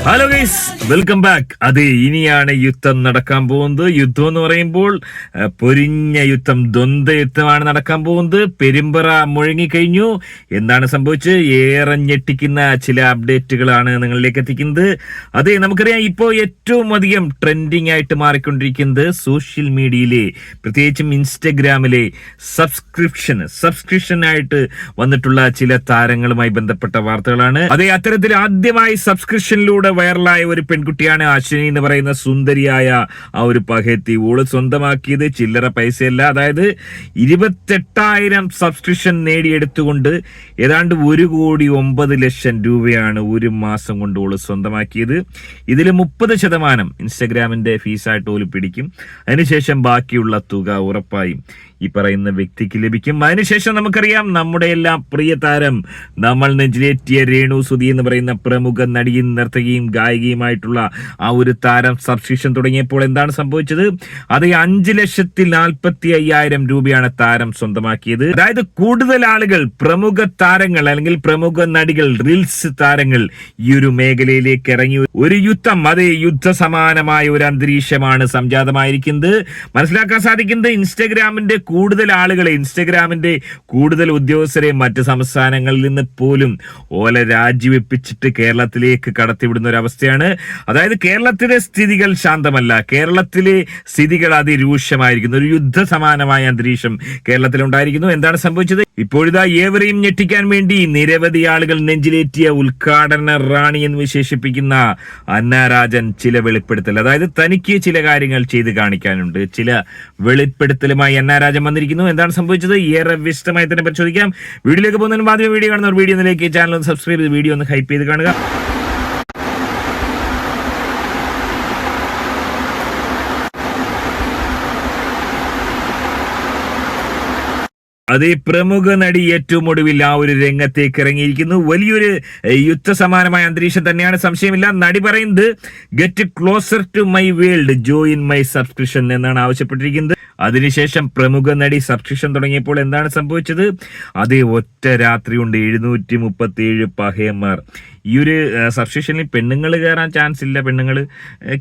Hello guys, welcome back. അതെ, ഇനിയാണ് യുദ്ധം നടക്കാൻ പോകുന്നത്. യുദ്ധം എന്ന് പറയുമ്പോൾ പൊരിഞ്ഞ യുദ്ധം, ദ്വന്ദ്വ യുദ്ധമാണ് നടക്കാൻ പോകുന്നത്. പെരുമ്പറ മുഴങ്ങിക്കഴിഞ്ഞു. എന്താണ് സംഭവിച്ചത്? ഏറെ ഞെട്ടിക്കുന്ന ചില അപ്ഡേറ്റുകളാണ് നിങ്ങളിലേക്ക് എത്തിക്കുന്നത്. അതെ, നമുക്കറിയാം ഇപ്പോൾ ഏറ്റവും അധികം ട്രെൻഡിങ് ആയിട്ട് മാറിക്കൊണ്ടിരിക്കുന്നത് സോഷ്യൽ മീഡിയയിലെ, പ്രത്യേകിച്ചും ഇൻസ്റ്റഗ്രാമിലെ സബ്സ്ക്രിപ്ഷൻ ആയിട്ട് വന്നിട്ടുള്ള ചില താരങ്ങളുമായി ബന്ധപ്പെട്ട വാർത്തകളാണ്. അതെ, അത്തരത്തിൽ ആദ്യമായി സബ്സ്ക്രിപ്ഷനിലൂടെ വൈറലായ ഒരു പെൺകുട്ടിയാണ് അശ്വിനി എന്ന് പറയുന്ന സുന്ദരിയായ ആ ഒരു പകത്തി. ഓള് സ്വന്തമാക്കിയത് ചില്ലറ പൈസയല്ല. അതായത് 28,000 സബ്സ്ക്രിപ്ഷൻ നേടിയെടുത്തുകൊണ്ട് ഏതാണ്ട് 1,09,00,000 രൂപയാണ് ഒരു മാസം കൊണ്ട് ഓള് സ്വന്തമാക്കിയത്. ഇതിൽ 30% ഇൻസ്റ്റഗ്രാമിന്റെ ഫീസായിട്ട് ഓല് പിടിക്കും. അതിനുശേഷം ബാക്കിയുള്ള തുക ഉറപ്പായും ഈ പറയുന്ന വ്യക്തിക്ക് ലഭിക്കും. അതിനുശേഷം നമുക്കറിയാം, നമ്മുടെ എല്ലാം പ്രിയ താരം, നമ്മൾ നെഞ്ചിലേറ്റിയ രേണു സുധി എന്ന് പറയുന്ന പ്രമുഖ നടിയും നർത്തകിയും ഗായികയുമായിട്ടുള്ള ആ ഒരു താരം സബ്സ്ക്രിപ്ഷൻ തുടങ്ങിയപ്പോൾ എന്താണ് സംഭവിച്ചത്? അത് 5,45,000 രൂപയാണ് താരം സ്വന്തമാക്കിയത്. അതായത് കൂടുതൽ ആളുകൾ, പ്രമുഖ താരങ്ങൾ അല്ലെങ്കിൽ പ്രമുഖ നടികൾ, റീൽസ് താരങ്ങൾ ഈ ഒരു മേഖലയിലേക്ക് ഇറങ്ങി ഒരു യുദ്ധം, അത് യുദ്ധസമാനമായ ഒരു അന്തരീക്ഷമാണ് സംജാതമായിരിക്കുന്നത്. മനസ്സിലാക്കാൻ സാധിക്കുന്നത്, ഇൻസ്റ്റഗ്രാമിന്റെ കൂടുതൽ ആളുകളെ, ഇൻസ്റ്റഗ്രാമിന്റെ കൂടുതൽ ഉദ്യോഗസ്ഥരെ മറ്റ് സംസ്ഥാനങ്ങളിൽ നിന്ന് പോലും ഓല രാജിവെപ്പിച്ചിട്ട് കേരളത്തിലേക്ക് കടത്തിവിടുന്ന ഒരു അവസ്ഥയാണ്. അതായത് കേരളത്തിലെ സ്ഥിതികൾ ശാന്തമല്ല, കേരളത്തിലെ സ്ഥിതികൾ അതിരൂക്ഷമായിരിക്കുന്നു. ഒരു യുദ്ധസമാനമായ അന്തരീക്ഷം കേരളത്തിൽ ഉണ്ടായിരിക്കുന്നു. എന്താണ് സംഭവിച്ചത്? ഇപ്പോഴിതാ ഏവരെയും ഞെട്ടിക്കാൻ വേണ്ടി നിരവധി ആളുകൾ നെഞ്ചിലേറ്റിയ ഉദ്ഘാടന റാണി എന്ന് വിശേഷിപ്പിക്കുന്ന അന്നാരാജൻ ചില വെളിപ്പെടുത്തൽ, അതായത് തനിക്ക് ചില കാര്യങ്ങൾ ചെയ്ത് കാണിക്കാനുണ്ട്, ചില വെളിപ്പെടുത്തലുമായി അന്നാരാജൻ വന്നിരിക്കുന്നു. എന്താണ് സംഭവിച്ചത്? ഏറെ വിശദമായി തന്നെ പരിശോധിക്കാം. വീഡിയോയിലേക്ക് പോകുന്നതിന് ആദ്യം വീഡിയോ കാണുന്നവർ വീഡിയോ ഒന്നിലേക്ക് ചാനൽ ഒന്ന് സബ്സ്ക്രൈബ് ചെയ്ത് വീഡിയോ ഒന്ന് ഹൈപ്പ് ചെയ്ത് കാണുക. അതേ, പ്രമുഖ നടി ഏറ്റവും ഒടുവിൽ ആ ഒരു രംഗത്തേക്ക് ഇറങ്ങിയിരിക്കുന്നു. വലിയൊരു യുദ്ധസമാനമായ അന്തരീക്ഷം തന്നെയാണ്, സംശയമില്ല. നടി പറയുന്നത്, get closer to my world, join my subscription എന്നാണ് ആവശ്യപ്പെട്ടിരിക്കുന്നത്. അതിനുശേഷം പ്രമുഖ നടി സബ്സ്ക്രിപ്ഷൻ തുടങ്ങിയപ്പോൾ എന്താണ് സംഭവിച്ചത്? അതേ, ഒറ്റ രാത്രി കൊണ്ട് 737 പഹയന്മാർ. ഈ ഒരു സബ്സ്ക്രിപ്ഷനിൽ പെണ്ണുങ്ങൾ കയറാൻ ചാൻസ് ഇല്ല, പെണ്ണുങ്ങൾ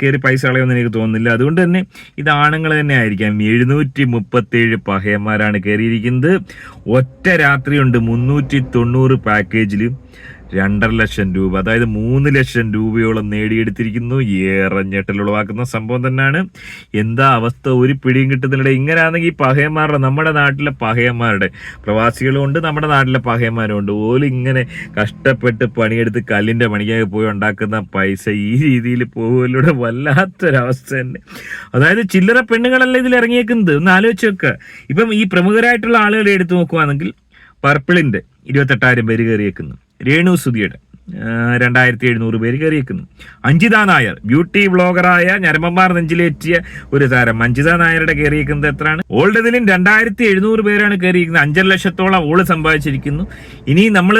കയറി പൈസ കളയുമെന്ന് എനിക്ക് തോന്നുന്നില്ല. അതുകൊണ്ട് തന്നെ ഇത് ആണുങ്ങൾ തന്നെ ആയിരിക്കാം. 737 പഹയന്മാരാണ് കയറിയിരിക്കുന്നത്. ഒറ്റ രാത്രി കൊണ്ട് 390 പാക്കേജിൽ 2,50,000 രൂപ, അതായത് 3,00,000 രൂപയോളം നേടിയെടുത്തിരിക്കുന്നു. ഏറെ ഞെട്ടലുളവാക്കുന്ന സംഭവം തന്നെയാണ്. എന്താ അവസ്ഥ, ഒരു പിടിയും കിട്ടുന്നില്ല. ഇങ്ങനെയാണെങ്കിൽ പഹയന്മാരുടെ, നമ്മുടെ നാട്ടിലെ പഹയന്മാരുടെ, പ്രവാസികളുമുണ്ട്, നമ്മുടെ നാട്ടിലെ പഹയന്മാരുമുണ്ട്, ഓല് ഇങ്ങനെ കഷ്ടപ്പെട്ട് പണിയെടുത്ത് കല്ലിൻ്റെ പണിക്കൊക്കെ പോയി ഉണ്ടാക്കുന്ന പൈസ ഈ രീതിയിൽ പോകുന്നതിലൂടെ വല്ലാത്തൊരവസ്ഥ തന്നെ. അതായത് ചില്ലറ പെണ്ണുങ്ങളല്ല ഇതിൽ ഇറങ്ങിയേക്കുന്നത്. ഒന്ന് ആലോചിച്ച് വെക്കുക. ഇപ്പം ഈ പ്രമുഖരായിട്ടുള്ള ആളുകളെ എടുത്തു നോക്കുകയാണെങ്കിൽ, പർപ്പിളിൻ്റെ 28,000 പേര് കയറിയേക്കുന്നു. രേണു സുധിയുടെ 2,700 പേര് കയറിയേക്കുന്നു. അഞ്ജിത നായർ, ബ്യൂട്ടി വ്ളോഗറായ ഞരമ്പന്മാർ നെഞ്ചിലേറ്റിയ ഒരു താരം, അഞ്ജിത നായരുടെ കയറിയിരിക്കുന്നത് എത്രയാണ്? ഓൾഡതിലും 2,700 പേരാണ് കയറിയിരിക്കുന്നത്. 5,00,000-ഓളം ഓള് സമ്പാദിച്ചിരിക്കുന്നു. ഇനി നമ്മൾ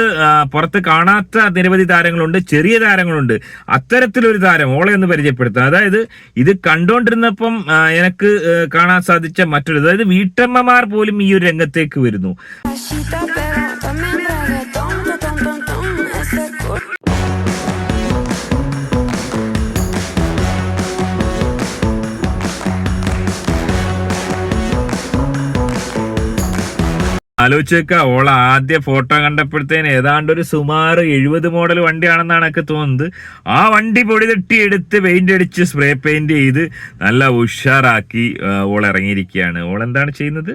പുറത്ത് കാണാത്ത നിരവധി താരങ്ങളുണ്ട്, ചെറിയ താരങ്ങളുണ്ട്. അത്തരത്തിലൊരു താരം ഓളെ ഒന്ന് പരിചയപ്പെടുത്താം. അതായത് ഇത് കണ്ടോണ്ടിരുന്നപ്പം എനിക്ക് കാണാൻ സാധിച്ച മറ്റൊരു, അതായത് വീട്ടമ്മമാർ പോലും ഈ ഒരു രംഗത്തേക്ക് വരുന്നു. ആലോചിച്ചേക്ക, ഓള ആദ്യ ഫോട്ടോ കണ്ടപ്പോഴത്തേന് ഏതാണ്ട് ഒരു സുമാർ 70 മോഡൽ വണ്ടിയാണെന്നാണ് എനിക്ക് തോന്നുന്നത്. ആ വണ്ടി പൊടി തട്ടി എടുത്ത് പെയിന്റ് അടിച്ച് സ്പ്രേ പെയിന്റ് ചെയ്ത് നല്ല ഉഷാറാക്കി ഓൾ ഇറങ്ങിയിരിക്കുകയാണ്. ഓൾ എന്താണ് ചെയ്യുന്നത്?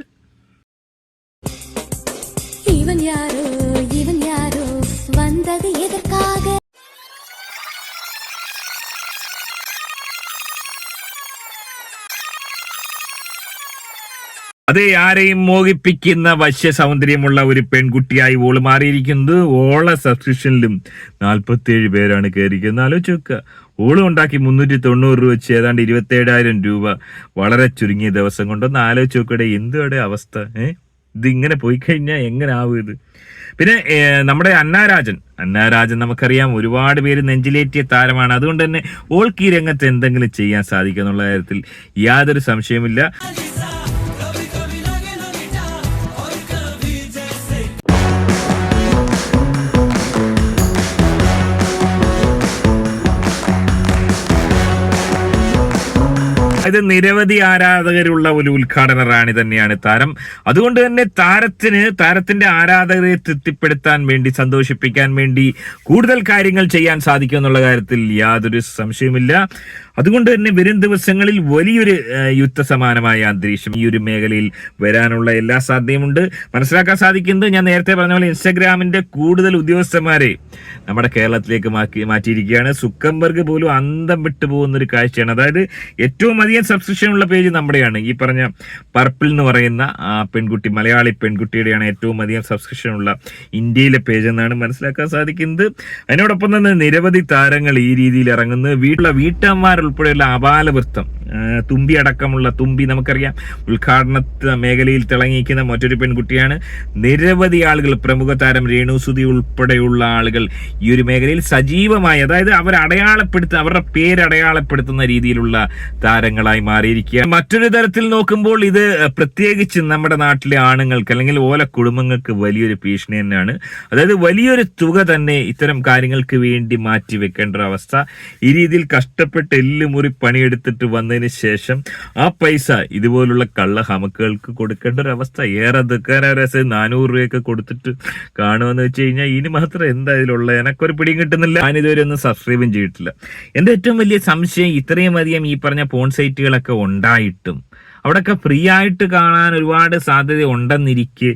അതെ, ആരെയും മോഹിപ്പിക്കുന്ന വശ്യ സൗന്ദര്യമുള്ള ഒരു പെൺകുട്ടിയായി ഓള് മാറിയിരിക്കുന്നത്. ഓള സബ്സ്ക്രിപ്ഷനിലും 47 പേരാണ് കയറിയിരിക്കുന്നത്. ആലോചിച്ച് വെക്കുക, ഓള് ഉണ്ടാക്കി 390 രൂപ വെച്ച് ഏതാണ്ട് 27,000 രൂപ വളരെ ചുരുങ്ങിയ ദിവസം കൊണ്ടൊന്ന് ആലോചിച്ച് നോക്കടെ. എന്തുവിടെ അവസ്ഥ? ഇതിങ്ങനെ പോയി കഴിഞ്ഞാൽ എങ്ങനെ ആവും ഇത്? പിന്നെ നമ്മുടെ അന്നാരാജൻ നമുക്കറിയാം, ഒരുപാട് പേര് നെഞ്ചിലേറ്റിയ താരമാണ്. അതുകൊണ്ട് തന്നെ ഓൾക്ക് ഈ രംഗത്ത് എന്തെങ്കിലും ചെയ്യാൻ സാധിക്കും എന്നുള്ള കാര്യത്തിൽ യാതൊരു സംശയവുമില്ല. ഇത് നിരവധി ആരാധകരുള്ള ഒരു ഉദ്ഘാടന റാണി തന്നെയാണ് താരം. അതുകൊണ്ട് തന്നെ താരത്തിന്റെ ആരാധകരെ തൃപ്തിപ്പെടുത്താൻ വേണ്ടി, സന്തോഷിപ്പിക്കാൻ വേണ്ടി കൂടുതൽ കാര്യങ്ങൾ ചെയ്യാൻ സാധിക്കും എന്നുള്ള കാര്യത്തിൽ യാതൊരു സംശയവുമില്ല. അതുകൊണ്ട് തന്നെ വരും ദിവസങ്ങളിൽ വലിയൊരു യുദ്ധസമാനമായ അന്തരീക്ഷം ഈ ഒരു മേഖലയിൽ വരാനുള്ള എല്ലാ സാധ്യതയുമുണ്ട്. മനസ്സിലാക്കാൻ സാധിക്കുന്നത്, ഞാൻ നേരത്തെ പറഞ്ഞ പോലെ ഇൻസ്റ്റഗ്രാമിന്റെ കൂടുതൽ ഉദ്യോഗസ്ഥന്മാരെ നമ്മുടെ കേരളത്തിലേക്ക് മാറ്റിയിരിക്കുകയാണ്. സുക്കംബർഗ് പോലും അന്തം വിട്ടു പോകുന്ന ഒരു കാഴ്ചയാണ്. അതായത് ഏറ്റവും അധികം സബ്സ്ക്രിപ്ഷൻ ഉള്ള പേജ് നമ്മുടെയാണ്. ഈ പറഞ്ഞ പർപ്പിൾ എന്ന് പറയുന്ന പെൺകുട്ടി, മലയാളി പെൺകുട്ടിയുടെയാണ് ഏറ്റവും അധികം സബ്സ്ക്രിപ്ഷൻ ഉള്ള ഇന്ത്യയിലെ പേജ് എന്നാണ് മനസ്സിലാക്കാൻ സാധിക്കുന്നത്. അതിനോടൊപ്പം തന്നെ നിരവധി താരങ്ങൾ ഈ രീതിയിൽ ഇറങ്ങുന്നത്. വീട്ടമ്മമാർ ഉൾപ്പെടെയുള്ള അപാലവൃത്തം, തുമ്പി അടക്കമുള്ള നമുക്കറിയാം ഉദ്ഘാടന മേഖലയിൽ തിളങ്ങിയിരിക്കുന്ന മറ്റൊരു പെൺകുട്ടിയാണ്. നിരവധി ആളുകൾ, പ്രമുഖ താരം രേണുസുതി ഉൾപ്പെടെയുള്ള ആളുകൾ ഈ ഒരു മേഖലയിൽ സജീവമായി, അതായത് അവരുടെ പേരടയാളപ്പെടുത്തുന്ന രീതിയിലുള്ള താരങ്ങളായി മാറിയിരിക്കുക. മറ്റൊരു തരത്തിൽ നോക്കുമ്പോൾ ഇത് പ്രത്യേകിച്ച് നമ്മുടെ നാട്ടിലെ ആണുങ്ങൾക്ക് അല്ലെങ്കിൽ ഓല കുടുംബങ്ങൾക്ക് വലിയൊരു ഭീഷണി തന്നെയാണ്. അതായത് വലിയൊരു തുക തന്നെ ഇത്തരം കാര്യങ്ങൾക്ക് വേണ്ടി മാറ്റി വെക്കേണ്ട ഒരു അവസ്ഥ. ഈ രീതിയിൽ കഷ്ടപ്പെട്ട് എല്ലുമുറി പണിയെടുത്തിട്ട് വന്നതിന് ശേഷം ആ പൈസ ഇതുപോലുള്ള കള്ള ഹമക്കുകൾക്ക് കൊടുക്കേണ്ട ഒരു അവസ്ഥ. ഏറെ ദുഃഖകരമായ 400 രൂപയൊക്കെ കൊടുത്തിട്ട് കാണുമെന്ന് വെച്ച് കഴിഞ്ഞാൽ ഇനി മാത്രം എന്താ ഇതിലുള്ള, എനക്കൊരു പിടിയും കിട്ടുന്നില്ല. ഞാനിതുവരെ ഒന്നും സബ്സ്ക്രൈബും ചെയ്തിട്ടില്ല. എന്റെ ഏറ്റവും വലിയ സംശയം, ഇത്രയും അധികം ഈ പറഞ്ഞ പോൺ സൈറ്റുകളൊക്കെ ഉണ്ടായിട്ടും അവിടെയൊക്കെ ഫ്രീ ആയിട്ട് കാണാൻ ഒരുപാട് സാധ്യത ഉണ്ടെന്നിരിക്കെ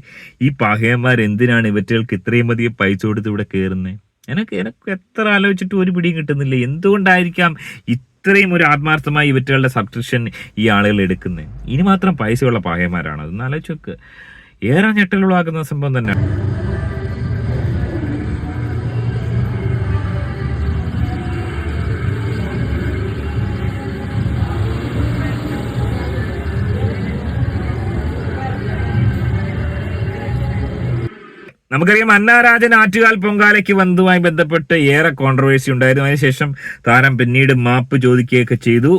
ഈ പഹയന്മാർ എന്തിനാണ് ഇവറ്റകൾക്ക് ഇത്രയും അധികം പൈസ കൊടുത്ത് ഇവിടെ കയറുന്നത്? എനിക്ക് എത്ര ആലോചിച്ചിട്ട് ഒരു പിടിയും കിട്ടുന്നില്ല. എന്തുകൊണ്ടായിരിക്കാം ഇത്രയും ഒരു ആത്മാർത്ഥമായി ഇവറ്റകളുടെ സബ്സ്ക്രിപ്ഷൻ ഈ ആളുകൾ എടുക്കുന്നത്? ഇനി മാത്രം പൈസയുള്ള പഹയന്മാരാണ്. അതൊന്ന് ആലോചിച്ച് നോക്ക്. ഏറെ ഞെട്ടലുളവാക്കുന്ന സംഭവം തന്നെയാണ്. നമുക്കറിയാം, അന്നാരാജൻ ആറ്റുകാൽ പൊങ്കാലയ്ക്ക് വന്നതുമായി ബന്ധപ്പെട്ട് ഏറെ കോൺട്രവേഴ്സി ഉണ്ടായിരുന്നു. അതിനുശേഷം താരം പിന്നീട് മാപ്പ് ചോദിക്കുകയൊക്കെ ചെയ്തു.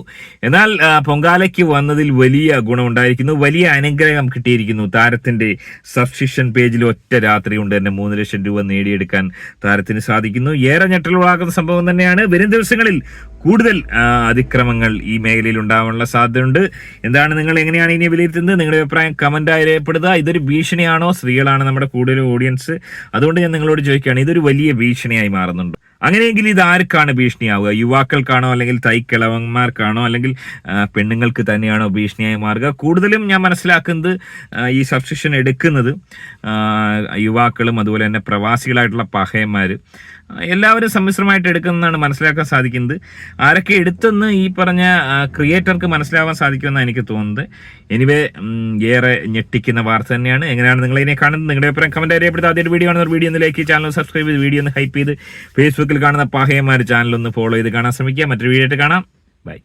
എന്നാൽ പൊങ്കാലയ്ക്ക് വന്നതിൽ വലിയ ഗുണമുണ്ടായിരിക്കുന്നു, വലിയ അനുഗ്രഹം കിട്ടിയിരിക്കുന്നു. താരത്തിന്റെ സബ്സ്ക്രിപ്ഷൻ പേജിൽ ഒറ്റ രാത്രി കൊണ്ട് തന്നെ 3 ലക്ഷം രൂപ നേടിയെടുക്കാൻ താരത്തിന് സാധിക്കുന്നു. ഏറെ ഞെട്ടലുളവാക്കുന്ന സംഭവം തന്നെയാണ്. വരും ദിവസങ്ങളിൽ കൂടുതൽ അതിക്രമങ്ങൾ ഈ മേഖലയിൽ ഉണ്ടാവാനുള്ള സാധ്യതയുണ്ട്. എന്താണ്, നിങ്ങൾ എങ്ങനെയാണ് ഇനി വിലയിരുത്തുന്നത്? നിങ്ങളുടെ അഭിപ്രായം കമന്റായി രേഖപ്പെടുത്തുക. ഇതൊരു ഭീഷണിയാണോ? സ്ത്രീകളാണ് നമ്മുടെ കൂടുതൽ ഓഡിയൻസ്. അതുകൊണ്ട് ഞാൻ നിങ്ങളോട് ചോദിക്കുകയാണ്, ഇതൊരു വലിയ ഭീഷണിയായി മാറുന്നുണ്ട്. അങ്ങനെയെങ്കിൽ ഇത് ആർക്കാണ് ഭീഷണിയാവുക? യുവാക്കൾക്കാണോ, അല്ലെങ്കിൽ തൈക്കിളവന്മാർക്കാണോ, അല്ലെങ്കിൽ പെണ്ണുങ്ങൾക്ക് തന്നെയാണോ ഭീഷണിയായി മാറുക? കൂടുതലും ഞാൻ മനസ്സിലാക്കുന്നത് ഈ സബ്സ്ക്രിപ്ഷൻ എടുക്കുന്നത് യുവാക്കളും അതുപോലെ തന്നെ പ്രവാസികളായിട്ടുള്ള പഹയന്മാർ എല്ലാവരും സമ്മിശ്രമായിട്ട് എടുക്കുന്നതാണ് മനസ്സിലാക്കാൻ സാധിക്കുന്നത്. ആരൊക്കെ എടുത്തെന്ന് ഈ പറഞ്ഞ ക്രിയേറ്റർക്ക് മനസ്സിലാവാൻ സാധിക്കുമെന്നാണ് എനിക്ക് തോന്നുന്നത്. എനിവേ, ഏറെ ഞെട്ടിക്കുന്ന വാർത്ത തന്നെയാണ്. എങ്ങനെയാണ് നിങ്ങൾ ഇതിനെ കാണുന്നത്? നിങ്ങളുടെ അഭിപ്രായം കമന്റ് അറിയപ്പെടുന്നത്. ആദ്യമായിട്ട് വീഡിയോ കാണുന്ന വീഡിയോ ഒന്ന് ലൈക്ക്, ചാനൽ സബ്സ്ക്രൈബ് ചെയ്ത്, വീഡിയോ ഒന്ന് ഹൈപ്പ് ചെയ്ത്, ഫേസ്ബുക്കിൽ കാണുന്ന പഹയന്മാർ ചാനൽ ഒന്ന് ഫോളോ ചെയ്ത് കാണാൻ ശ്രമിക്കുക. മറ്റൊരു വീഡിയോ ആയിട്ട് കാണാം. ബൈ.